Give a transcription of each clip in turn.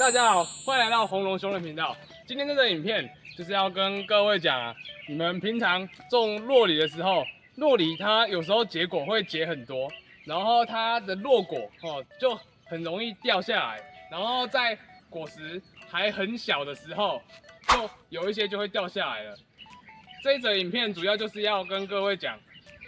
大家好，欢迎来到红龙兄的频道。今天这个影片就是要跟各位讲啊，你们平常种酪梨的时候，酪梨它有时候结果会结很多，然后它的落果就很容易掉下来，然后在果实还很小的时候，就有一些就会掉下来了。这一则影片主要就是要跟各位讲，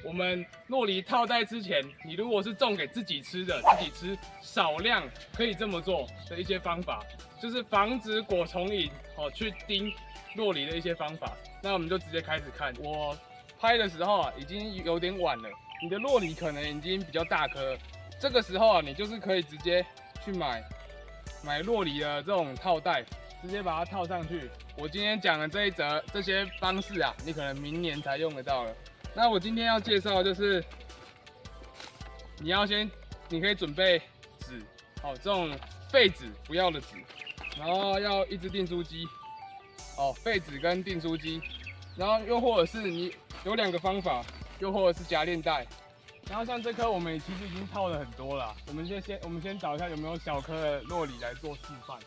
我们酪梨套袋之前，你如果是种给自己吃的，自己吃少量可以这么做的一些方法，就是防止果虫蝇去叮酪梨的一些方法。那我们就直接开始看。我拍的时候啊，已经有点晚了，你的酪梨可能已经比较大颗，这个时候啊，你就是可以直接去买酪梨的这种套袋，直接把它套上去。我今天讲的这些方式啊，你可能明年才用得到了。那我今天要介绍的就是，你可以准备纸，这种废纸不要的纸，然后要一支订书机，废纸跟订书机，然后又或者是你有2个方法，又或者是夹链袋。然后像这颗我们其实已经套了很多了，我们先找一下有没有小颗的酪梨来做示范。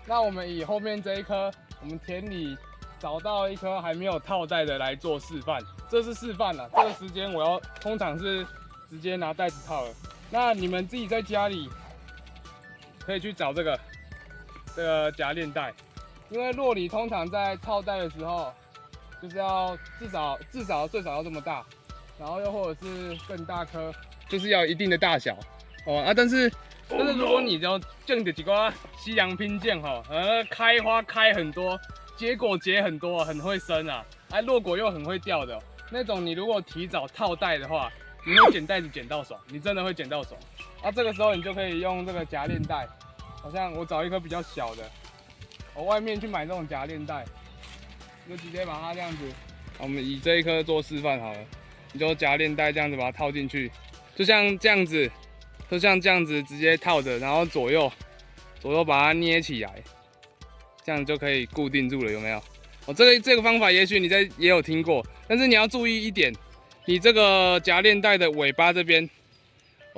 那我们以后面这一颗，我们田里找到一颗还没有套袋的来做示范，这是示范了。这个时间通常是直接拿袋子套了。那你们自己在家里可以去找这个夹链袋，因为酪梨通常在套袋的时候，就是要最少要这么大，然后又或者是更大颗，就是要有一定的大小但是如果你要种的几个西洋拼件开花开很多，结果结很多，很会生啊，落果又很会掉的那种，你如果提早套袋的话，你会捡袋子捡到爽，你真的会捡到爽。这个时候你就可以用这个夹链袋，好像我找一颗比较小的，我外面去买这种夹链袋，就直接把它这样子，我们以这一颗做示范好了，你就夹链袋这样子把它套进去，就像这样子直接套着，然后左右把它捏起来，这样就可以固定住了，有没有？这个方法也许你也有听过，但是你要注意一点，你这个夹链带的尾巴这边，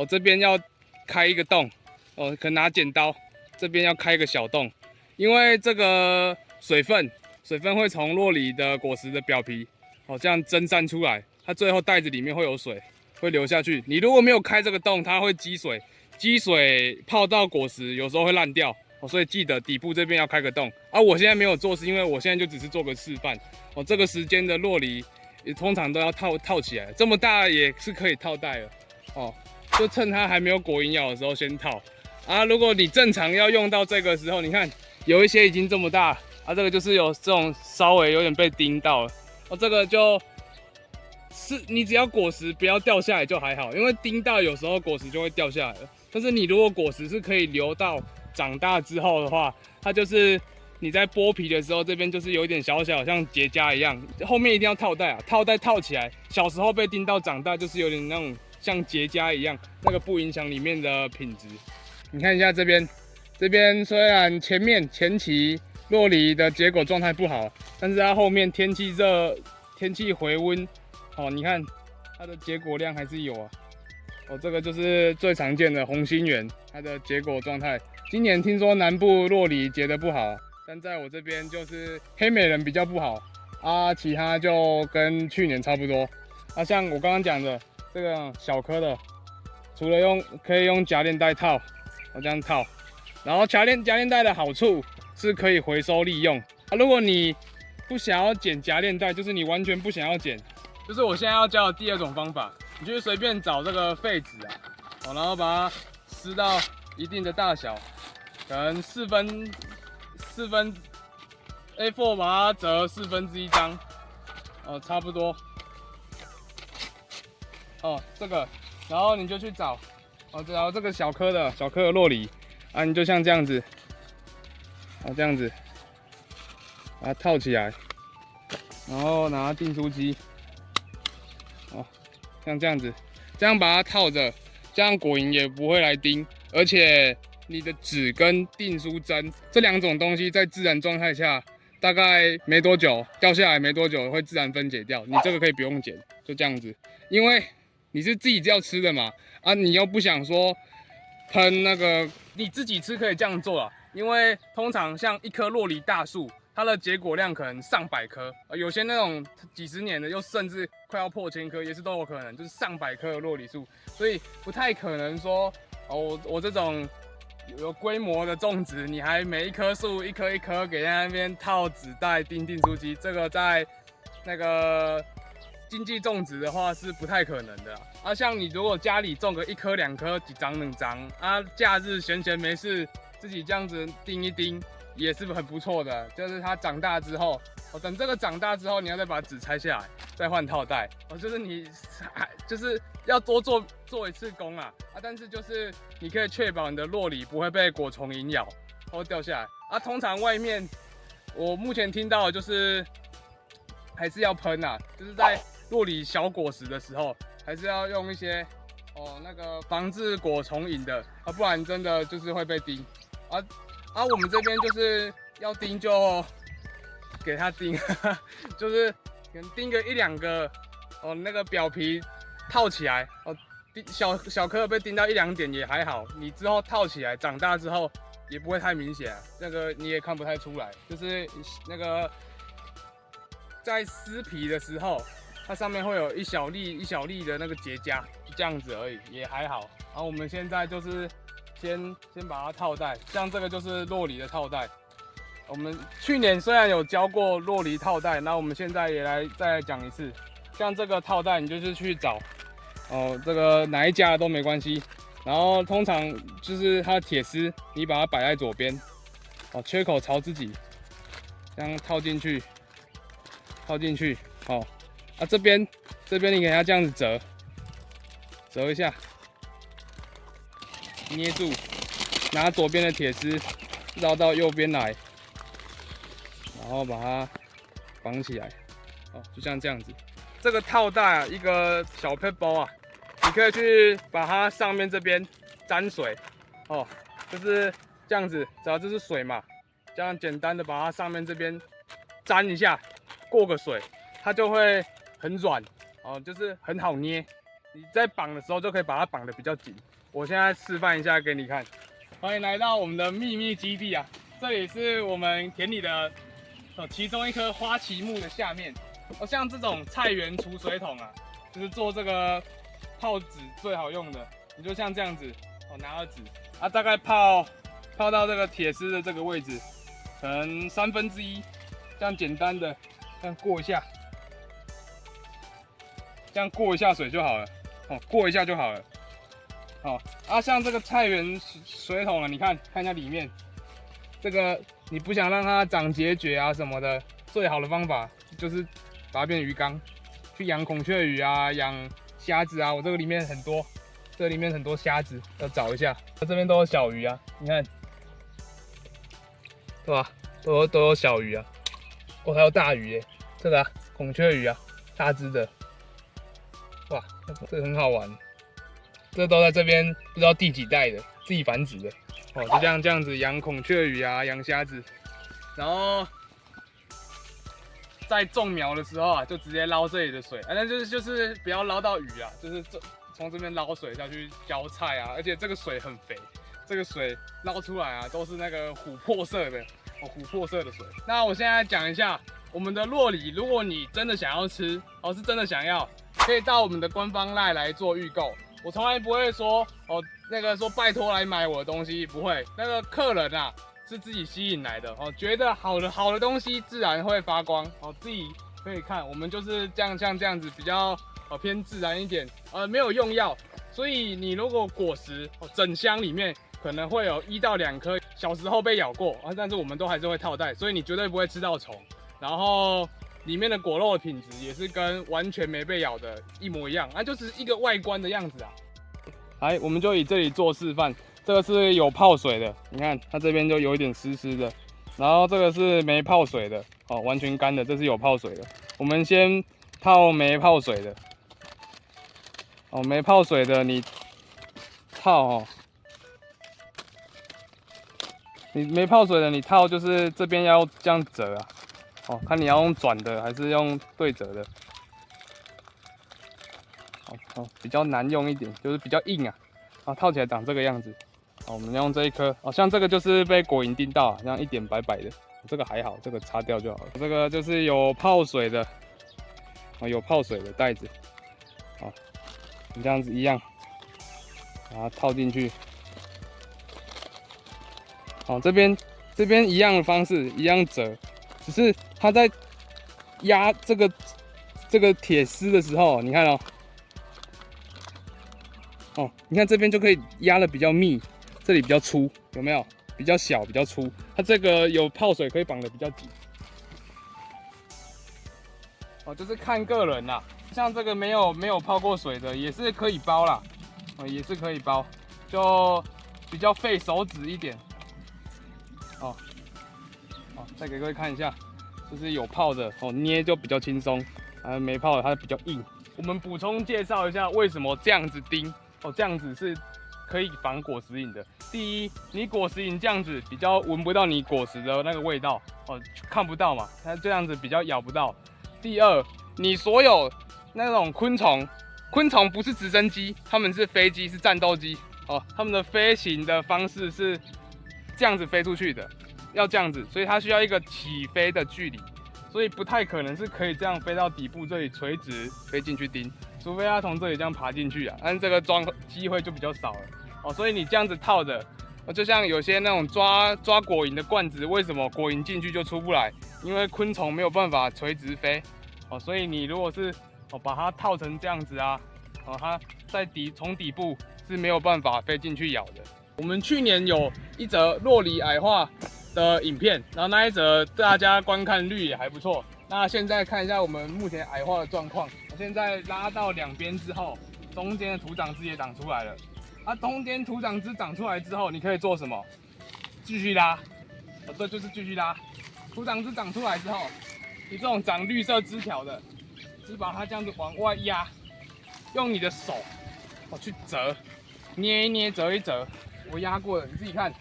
这边要开一个洞，可能拿剪刀，这边要开一个小洞，因为这个水分会从酪梨的果实的表皮，这样蒸散出来，它最后袋子里面会有水。会流下去。你如果没有开这个洞，它会积水泡到果实，有时候会烂掉所以记得底部这边要开个洞。我现在没有做，是因为我现在就只是做个示范这个时间的酪梨也通常都要套起来，这么大也是可以套袋了就趁它还没有果蝇咬的时候先套如果你正常要用到这个时候，你看有一些已经这么大这个就是有这种稍微有点被叮到了这个就是你只要果实不要掉下来就还好，因为叮到有时候果实就会掉下来了。但是你如果果实是可以留到长大之后的话，它就是你在剥皮的时候，这边就是有一点小像结痂一样，后面一定要套袋套袋套起来。小时候被叮到，长大就是有点那种像结痂一样，那个不影响里面的品质。你看一下这边虽然前期酪梨的结果状态不好，但是它后面天气热，天气回温。你看它的结果量还是有这个就是最常见的红心圆，它的结果状态。今年听说南部酪梨结得不好，但在我这边就是黑美人比较不好其他就跟去年差不多像我刚刚讲的这个小颗的，除了可以用夹链袋套，这样套，然后夹链袋的好处是可以回收利用如果你不想要剪夹链袋，就是你完全不想要剪。就是我现在要教的第2种方法，你就是随便找这个废纸然后把它撕到一定的大小，可能4分 A4 把它折1/4张，差不多，这个，然后你就去找，找这个小颗的酪梨你就像这样子，这样子，把它套起来，然后拿订书机。像这样子，这样把它套着，这样果蝇也不会来叮，而且你的纸跟订书针这2种东西在自然状态下，大概没多久掉下来，没多久会自然分解掉。你这个可以不用剪，就这样子，因为你是自己要吃的嘛，你又不想说喷那个你自己吃可以这样做啊，因为通常像一棵酪梨大树，它的结果量可能上百颗，有些那种几十年的，又甚至快要破1000颗，也是都有可能，就是上百棵的酪梨树，所以不太可能说，我这种有规模的种植，你还每一棵树一颗一颗给在那边套纸袋、钉订书机，这个在那个经济种植的话是不太可能的啊。像你如果家里种个1颗2颗，几张2张啊，假日闲没事，自己这样子钉一钉。也是很不错的，就是它长大之后，等这个长大之后，你要再把纸拆下来，再换套袋，就是你就是要多做一次工啊，但是就是你可以确保你的酪梨不会被果虫蝇咬或掉下来啊。通常外面我目前听到的就是还是要喷啊，就是在酪梨小果实的时候，还是要用一些那个防治果虫蝇的啊，不然真的就是会被叮啊，我们这边就是要叮就给它叮，就是可能叮个1、2个，那个表皮套起来，小颗被叮到1、2点也还好，你之后套起来，长大之后也不会太明显，那个你也看不太出来，就是那个在撕皮的时候，它上面会有一小粒的那个结痂，就这样子而已，也还好。然后我们现在就是。先把它套袋，像这个就是酪梨的套袋。我们去年虽然有教过酪梨套袋，那我们现在也再来讲一次。像这个套袋，你就是去找这个哪一家的都没关系。然后通常就是它的铁丝，你把它摆在左边，缺口朝自己，这样套进去，这边你给它这样子折一下。捏住，拿左边的铁丝绕到右边来，然后把它绑起来，就像这样子。这个套袋一个小撇包啊，你可以去把它上面这边沾水，就是这样子，只要这是水嘛，这样简单的把它上面这边沾一下，过个水，它就会很软，就是很好捏。你在绑的时候就可以把它绑得比较紧。我现在示范一下给你看，欢迎来到我们的秘密基地啊！这里是我们田里的其中一棵花旗木的下面。像这种菜园储水桶啊，就是做这个泡纸最好用的。你就像这样子，拿了纸大概泡到这个铁丝的这个位置，可能1/3，这样简单的这样过一下，这样过一下水就好了，过一下就好了。像这个菜园水桶啊，你看一下里面，这个你不想让它长结节啊什么的，最好的方法就是把它变成鱼缸，去养孔雀鱼啊，养虾子啊。我这个里面很多，这里面很多虾子，要找一下。这边都有小鱼啊，你看，对吧？都有小鱼啊，还有大鱼耶，这个孔雀鱼啊，大只的，哇，这个很好玩。这都在这边不知道第几代的自己繁殖的，就这样子养孔雀鱼啊，养虾子，然后在种苗的时候啊，就直接捞这里的水，那就是不要捞到鱼啊，就是从这边捞水下去浇菜啊，而且这个水很肥，这个水捞出来啊都是那个琥珀色的，琥珀色的水。那我现在讲一下我们的酪梨，如果你真的想要吃，是真的想要，可以到我们的官方 LINE 来做预购。我从来不会说那个说拜托来买我的东西，不会。那个客人啊是自己吸引来的觉得好的东西自然会发光自己可以看。我们就是像这样子比较偏自然一点，没有用药，所以你如果果实整箱里面可能会有1到2颗小时候被咬过但是我们都还是会套袋，所以你绝对不会吃到虫。然后里面的果肉的品质也是跟完全没被咬的一模一样，就是一个外观的样子啊。来，我们就以这里做示范。这个是有泡水的，你看它这边就有一点湿湿的。然后这个是没泡水的，完全干的，这是有泡水的。我们先套没泡水的，没泡水的你套你没泡水的你套就是这边要这样折啊，看你要用转的还是用对折的。比较难用一点，就是比较硬啊，套起来长这个样子。好，我们用这一颗，像这个就是被果蝇叮到，这样一点白白的，这个还好，这个擦掉就好了。这个就是有泡水的，有泡水的袋子，你这样子一样，把它套进去。好，这边一样的方式，一样折，只是它在压这个铁丝的时候，你看你看这边就可以压的比较密，这里比较粗，有没有？比较小，比较粗。它这个有泡水可以绑的比较紧。就是看个人啦。像这个没有泡过水的，也是可以包啦，也是可以包，就比较费手指一点。再给各位看一下，就是有泡的捏就比较轻松，没泡的它比较硬。我们补充介绍一下为什么这样子钉，这样子是可以防果实蝇的。第一，你果实蝇这样子比较闻不到你果实的那个味道，看不到嘛，它这样子比较咬不到。第二，你所有那种昆虫不是直升机，它们是飞机，是战斗机它们的飞行的方式是这样子飞出去的。要这样子，所以它需要一个起飞的距离，所以不太可能是可以这样飞到底部这里垂直飞进去钉，除非它从这里这样爬进去啊，但是这个机会就比较少了所以你这样子套着，就像有些那种抓果蝇的罐子，为什么果蝇进去就出不来？因为昆虫没有办法垂直飞所以你如果是把它套成这样子啊，它在从底部是没有办法飞进去咬的。我们去年有一则酪梨矮化的影片，然后那一则大家观看率也还不错。那现在看一下我们目前矮化的状况，我现在拉到两边之后，中间的土长枝也长出来了。中间土长枝长出来之后，你可以做什么？继续拉，这就是继续拉。土长枝长出来之后，你这种长绿色枝条的，只把它这样子往外压，用你的手去折，捏一捏，折一折。我压过了，你自己看，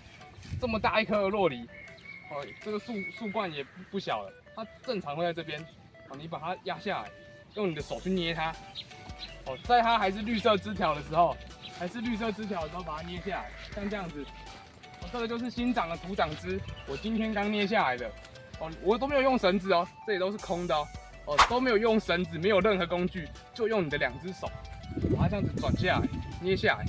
这么大一颗的酪梨。这个树冠也不小了，它正常会在这边，你把它压下来，用你的手去捏它，在它还是绿色枝条的时候，把它捏下来，像这样子，这个就是新长的土长枝，我今天刚捏下来的，我都没有用绳子这里都是空的都没有用绳子，没有任何工具，就用你的两只手，把它这样子转下来，捏下来。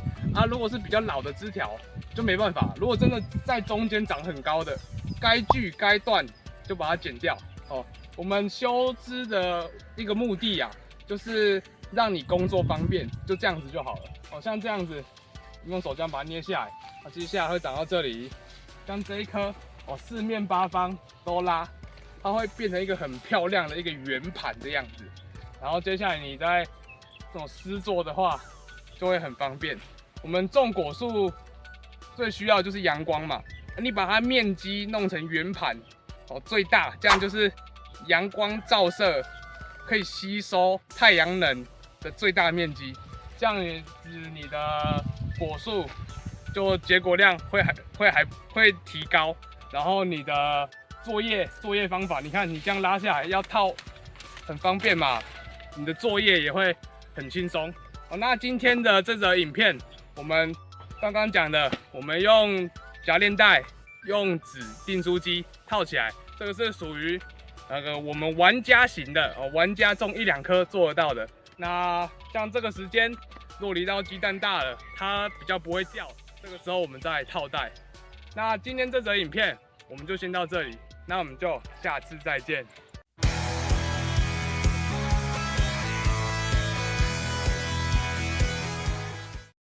如果是比较老的枝条，就没办法，如果真的在中间长很高的，该锯该断就把它剪掉我们修枝的一个目的就是让你工作方便，就这样子就好了像这样子，用手这样把它捏下来，接下来会长到这里，像这一颗四面八方都拉，它会变成一个很漂亮的一个圆盘的样子。然后接下来你在这种施作的话，就会很方便。我们种果树最需要的就是阳光嘛，你把它面积弄成圆盘最大，这样就是阳光照射可以吸收太阳能的最大面积，这样你的果树就结果量会提高，然后你的作业方法，你看你这样拉下来要套很方便嘛，你的作业也会很轻松那今天的这则影片，我们刚刚讲的，我们用夹链袋、用纸订书机套起来，这个是属于我们玩家型的玩家种1-2颗做得到的。那像这个时间，酪梨到鸡蛋大了，它比较不会掉，这个时候我们再来套袋。那今天这则影片我们就先到这里，那我们就下次再见。